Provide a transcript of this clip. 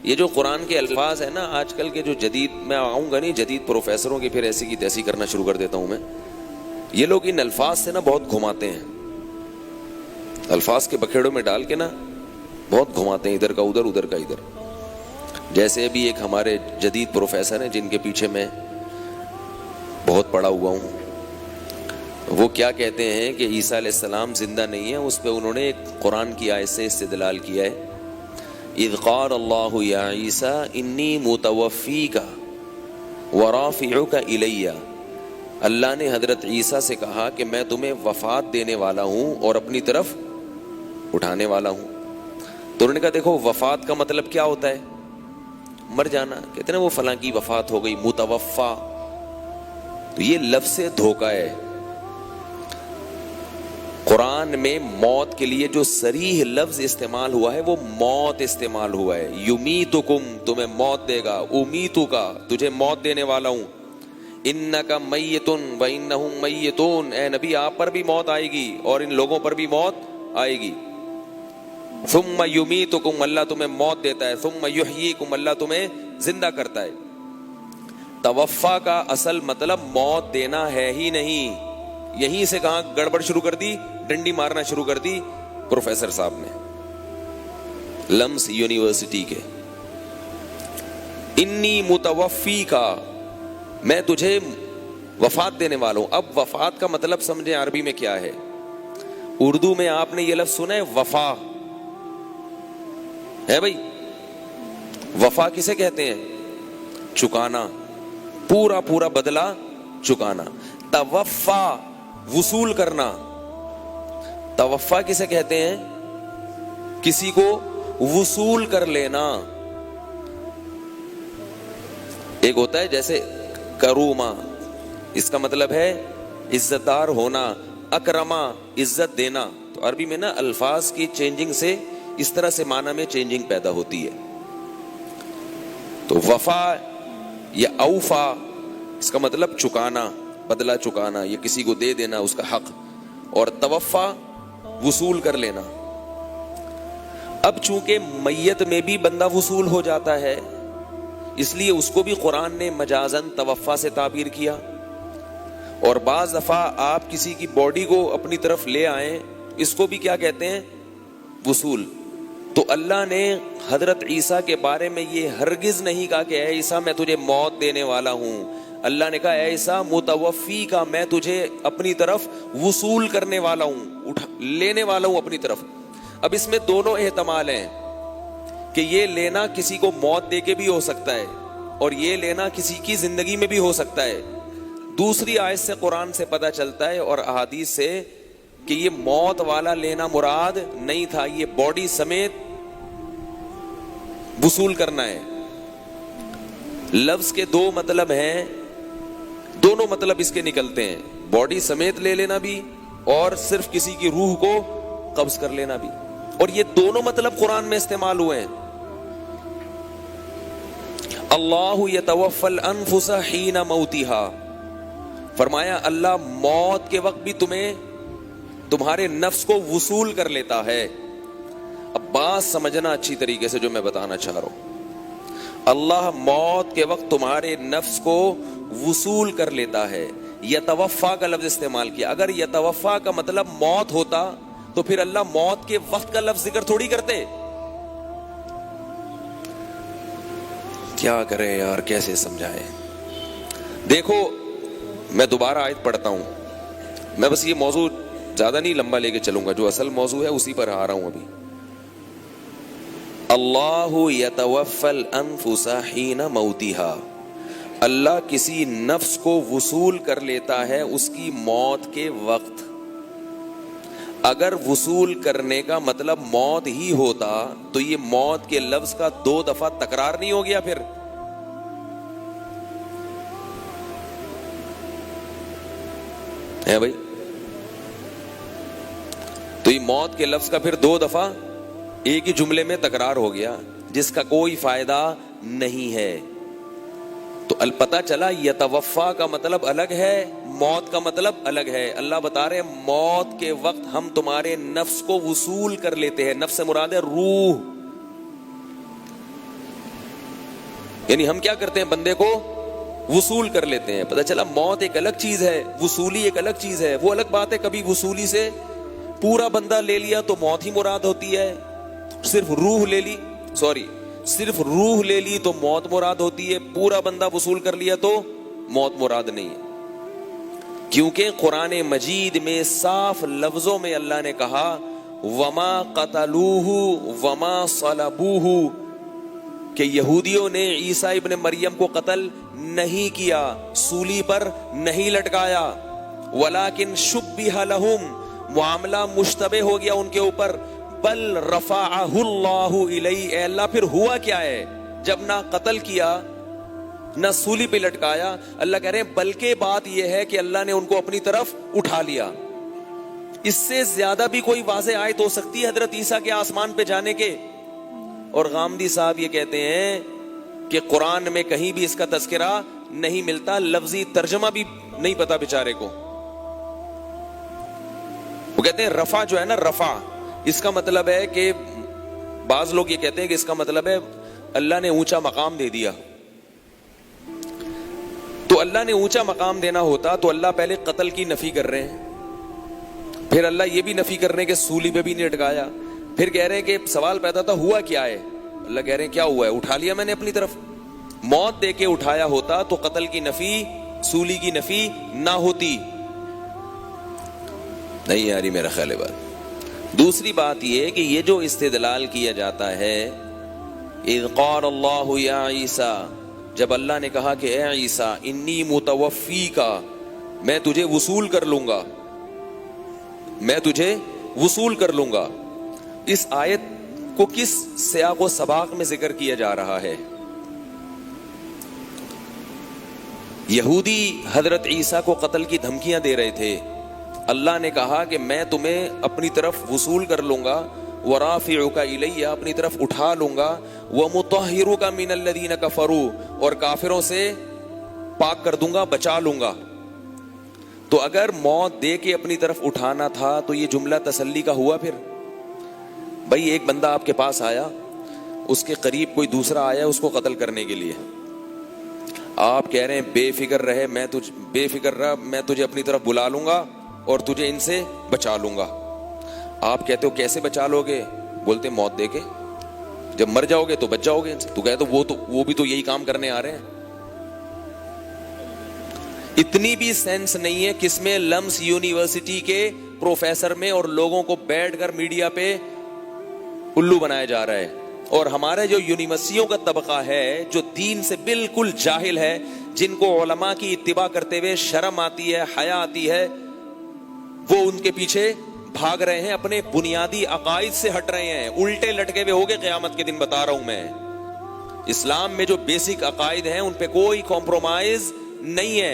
یہ جو قرآن کے الفاظ ہیں نا آج کل کے جو جدید، میں آؤں گا نہیں جدید پروفیسروں کی پھر ایسی کی تیسی کرنا شروع کر دیتا ہوں میں، یہ لوگ ان الفاظ سے نا بہت گھماتے ہیں، الفاظ کے بکھیڑوں میں ڈال کے نا بہت گھماتے ہیں، ادھر کا ادھر ادھر کا ادھر. جیسے ابھی ایک ہمارے جدید پروفیسر ہیں جن کے پیچھے میں بہت پڑا ہوا ہوں، وہ کیا کہتے ہیں کہ عیسیٰ علیہ السلام زندہ نہیں ہے، اس پہ انہوں نے ایک قرآن کی آیت سے استدلال کیا ہے، اذ قال اللہ یا عیسیٰ انی متوفیک ورافعک الی. اللہ نے حضرت عیسیٰ سے کہا کہ میں تمہیں وفات دینے والا ہوں اور اپنی طرف اٹھانے والا ہوں. تو انہوں نے کہا دیکھو وفات کا مطلب کیا ہوتا ہے؟ مر جانا. کہتے ہیں نا وہ فلاں کی وفات ہو گئی، متوفا. تو یہ لفظ دھوکہ ہے. قرآن میں موت کے لیے جو صریح لفظ استعمال ہوا ہے وہ موت استعمال ہوا ہے. یمیتکم، تمہیں موت دے گا، امیتک، تجھے موت دینے والا ہوں. انک میت وانہم میتون، اے نبی آپ پر بھی موت آئے گی اور ان لوگوں پر بھی موت آئے گی. ثم یمیتکم، اللہ تمہیں موت دیتا ہے. ثم یحییکم، اللہ تمہیں زندہ کرتا ہے. توفا کا اصل مطلب موت دینا ہے ہی نہیں. یہیں سے کہاں گڑبڑ شروع کر دی، ڈنڈی مارنا شروع کر دی پروفیسر صاحب نے لمس یونیورسٹی کے. انی متوفی کا، میں تجھے وفات دینے والا ہوں. اب وفات کا مطلب سمجھیں عربی میں کیا ہے. اردو میں آپ نے یہ لفظ سنا ہے وفا ہے بھائی. وفا کسے کہتے ہیں؟ چکانا، پورا پورا بدلہ چکانا. توفا، وصول کرنا. توفا کسے کہتے ہیں؟ کسی کو وصول کر لینا. ایک ہوتا ہے جیسے کروما، اس کا مطلب ہے عزت دار ہونا. اکرما، عزت دینا. تو عربی میں نا الفاظ کی چینجنگ سے اس طرح سے معنی میں چینجنگ پیدا ہوتی ہے. تو وفا یا اوفا، اس کا مطلب چکانا، بدلہ چکانا، یہ کسی کو دے دینا اس کا حق. اور توفا، وصول کر لینا. اب چونکہ میت میں بھی بندہ وصول ہو جاتا ہے، اس لیے اس کو بھی قرآن نے مجازن توفا سے تعبیر کیا. اور بعض دفعہ آپ کسی کی باڈی کو اپنی طرف لے آئیں، اس کو بھی کیا کہتے ہیں؟ وصول. تو اللہ نے حضرت عیسیٰ کے بارے میں یہ ہرگز نہیں کہا کہ اے عیسیٰ میں تجھے موت دینے والا ہوں. اللہ نے کہا اے عیسیٰ متوفی کا، میں تجھے اپنی طرف وصول کرنے والا ہوں، لینے والا ہوں اپنی طرف. اب اس میں دونوں احتمال ہیں کہ یہ لینا کسی کو موت دے کے بھی ہو سکتا ہے اور یہ لینا کسی کی زندگی میں بھی ہو سکتا ہے. دوسری آیت سے قرآن سے پتہ چلتا ہے اور احادیث سے کہ یہ موت والا لینا مراد نہیں تھا، یہ باڈی سمیت وصول کرنا ہے. لفظ کے دو مطلب ہیں، دونوں مطلب اس کے نکلتے ہیں، باڈی سمیت لے لینا بھی اور صرف کسی کی روح کو قبض کر لینا بھی. اور یہ دونوں مطلب قرآن میں استعمال ہوئے ہیں. اللہ یتوفی الانفس حین موتها، فرمایا اللہ موت کے وقت بھی تمہارے نفس کو وصول کر لیتا ہے. اب بات سمجھنا اچھی طریقے سے جو میں بتانا چاہ رہا ہوں. اللہ موت کے وقت تمہارے نفس کو وصول کر لیتا ہے. یتوفا کا لفظ استعمال کیا. اگر یتوفا کا مطلب موت ہوتا تو پھر اللہ موت کے وقت کا لفظ ذکر تھوڑی کرتے. کیا کریں یار، کیسے سمجھائیں. دیکھو میں دوبارہ آیت پڑھتا ہوں. میں بس یہ موضوع زیادہ نہیں لمبا لے کے چلوں گا، جو اصل موضوع ہے اسی پر آ رہا ہوں ابھی. اللہ یتوفی الانفس حین موتها، اللہ کسی نفس کو وصول کر لیتا ہے اس کی موت کے وقت. اگر وصول کرنے کا مطلب موت ہی ہوتا تو یہ موت کے لفظ کا 2 دفعہ تکرار نہیں ہو گیا پھر. ہے بھائی، تو یہ موت کے لفظ کا پھر 2 دفعہ ایک ہی جملے میں تکرار ہو گیا جس کا کوئی فائدہ نہیں ہے. تو پتہ چلا یتوفا کا مطلب الگ ہے، موت کا مطلب الگ ہے. اللہ بتا رہے ہیں موت کے وقت ہم تمہارے نفس کو وصول کر لیتے ہیں. نفس سے مراد ہے روح. یعنی ہم کیا کرتے ہیں, بندے کو وصول کر لیتے ہیں. پتہ چلا موت ایک الگ چیز ہے, وصولی ایک الگ چیز ہے. وہ الگ بات ہے کبھی وصولی سے پورا بندہ لے لیا تو موت ہی مراد ہوتی ہے, صرف روح لے لی تو موت مراد ہوتی ہے, پورا بندہ وصول کر لیا تو موت مراد نہیں ہے. کیونکہ قرآن مجید میں صاف لفظوں میں اللہ نے کہا وما قتلوہ وما صلبوہ, کہ یہودیوں نے عیسیٰ ابن مریم کو قتل نہیں کیا, سولی پر نہیں لٹکایا, ولیکن شبہ لہم, معاملہ مشتبہ ہو گیا ان کے اوپر, بل رفعہ اللہ الیہ, اے اللہ پھر ہوا کیا ہے جب نہ قتل کیا نہ سولی پہ لٹکایا. اللہ کہہ رہے ہیں بلکہ بات یہ ہے کہ اللہ نے ان کو اپنی طرف اٹھا لیا. اس سے زیادہ بھی کوئی واضح آیت ہو سکتی ہے حضرت عیسیٰ کے آسمان پہ جانے کے؟ اور غامدی صاحب یہ کہتے ہیں کہ قرآن میں کہیں بھی اس کا تذکرہ نہیں ملتا, لفظی ترجمہ بھی نہیں پتا بیچارے کو. وہ کہتے ہیں رفع جو ہے نا, رفع اس کا مطلب ہے کہ بعض لوگ یہ کہتے ہیں کہ اس کا مطلب ہے اللہ نے اونچا مقام دے دیا. تو اللہ نے اونچا مقام دینا ہوتا تو اللہ پہلے قتل کی نفی کر رہے ہیں, پھر اللہ یہ بھی نفی کر رہے ہیں کہ سولی پہ بھی نہیں لٹکایا, پھر کہہ رہے ہیں کہ سوال پیدا تھا ہوا کیا ہے, اللہ کہہ رہے ہیں کیا ہوا ہے, اٹھا لیا میں نے اپنی طرف. موت دے کے اٹھایا ہوتا تو قتل کی نفی, سولی کی نفی نہ ہوتی. نہیں یاری میرا خیال ہے بات. دوسری بات یہ کہ یہ جو استدلال کیا جاتا ہے اذ قال اللہ یا عیسیٰ, جب اللہ نے کہا کہ اے عیسیٰ انی متوفیکا, میں تجھے وصول کر لوں گا, میں تجھے وصول کر لوں گا, اس آیت کو کس سیاق و سباق میں ذکر کیا جا رہا ہے؟ یہودی حضرت عیسیٰ کو قتل کی دھمکیاں دے رہے تھے. اللہ نے کہا کہ میں تمہیں اپنی طرف وصول کر لوں گا, ورافعک الیہ, اپنی طرف اٹھا لوں گا, ومطہرک من الذین کفروا, اور کافروں سے پاک کر دوں گا, بچا لوں گا. تو اگر موت دے کے اپنی طرف اٹھانا تھا تو یہ جملہ تسلی کا ہوا. پھر بھائی ایک بندہ آپ کے پاس آیا, اس کے قریب کوئی دوسرا آیا اس کو قتل کرنے کے لیے, آپ کہہ رہے ہیں بے فکر رہے, بے فکر رہ, میں تجھے اپنی طرف بلا لوں گا اور تجھے ان سے بچا لوں گا. آپ کہتے ہو کیسے بچا لو گے؟ بولتے موت دے کے, جب مر جاؤ گے تو بچ جاؤ گے. تو کہتے وہ بھی تو یہی کام کرنے آ رہے ہیں. اتنی بھی سینس نہیں ہے کس میں لمس یونیورسٹی کے پروفیسر میں اور لوگوں کو بیٹھ کر میڈیا پہ الو بنایا جا رہا ہے. اور ہمارے جو یونیورسٹیوں کا طبقہ ہے جو دین سے بالکل جاہل ہے, جن کو علماء کی اتباع کرتے ہوئے شرم آتی ہے, حیا آتی ہے, وہ ان کے پیچھے بھاگ رہے ہیں, اپنے بنیادی عقائد سے ہٹ رہے ہیں, الٹے لٹکے ہوئے ہوگے قیامت کے دن. بتا رہا ہوں میں, اسلام میں جو بیسک عقائد ہیں ان پہ کوئی کمپرومائز نہیں ہے.